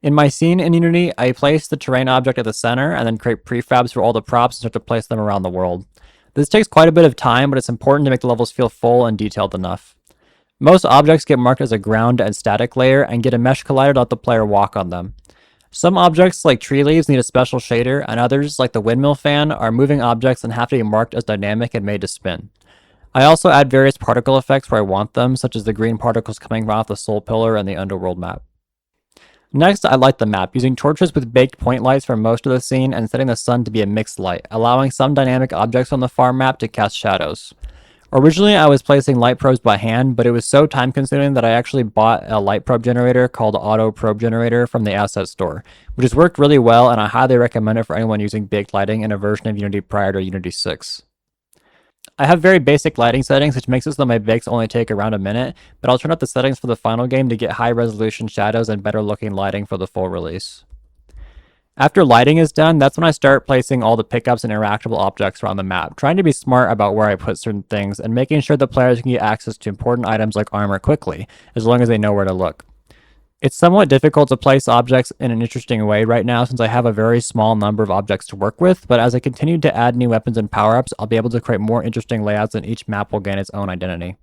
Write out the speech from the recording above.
In my scene in Unity, I place the terrain object at the center and then create prefabs for all the props and start to place them around the world. This takes quite a bit of time, but it's important to make the levels feel full and detailed enough. Most objects get marked as a ground and static layer and get a mesh collider to let the player walk on them. Some objects, like tree leaves, need a special shader, and others, like the windmill fan, are moving objects and have to be marked as dynamic and made to spin. I also add various particle effects where I want them, such as the green particles coming off the soul pillar and the underworld map. Next, I light the map, using torches with baked point lights for most of the scene and setting the sun to be a mixed light, allowing some dynamic objects on the farm map to cast shadows. Originally, I was placing light probes by hand, but it was so time consuming that I actually bought a light probe generator called Auto Probe Generator from the asset store, which has worked really well, and I highly recommend it for anyone using baked lighting in a version of Unity prior to Unity 6. I have very basic lighting settings, which makes it so that my bakes only take around a minute, but I'll turn up the settings for the final game to get high resolution shadows and better looking lighting for the full release. After lighting is done, that's when I start placing all the pickups and interactable objects around the map, trying to be smart about where I put certain things and making sure the players can get access to important items like armor quickly, as long as they know where to look. It's somewhat difficult to place objects in an interesting way right now since I have a very small number of objects to work with, but as I continue to add new weapons and power-ups, I'll be able to create more interesting layouts and each map will gain its own identity.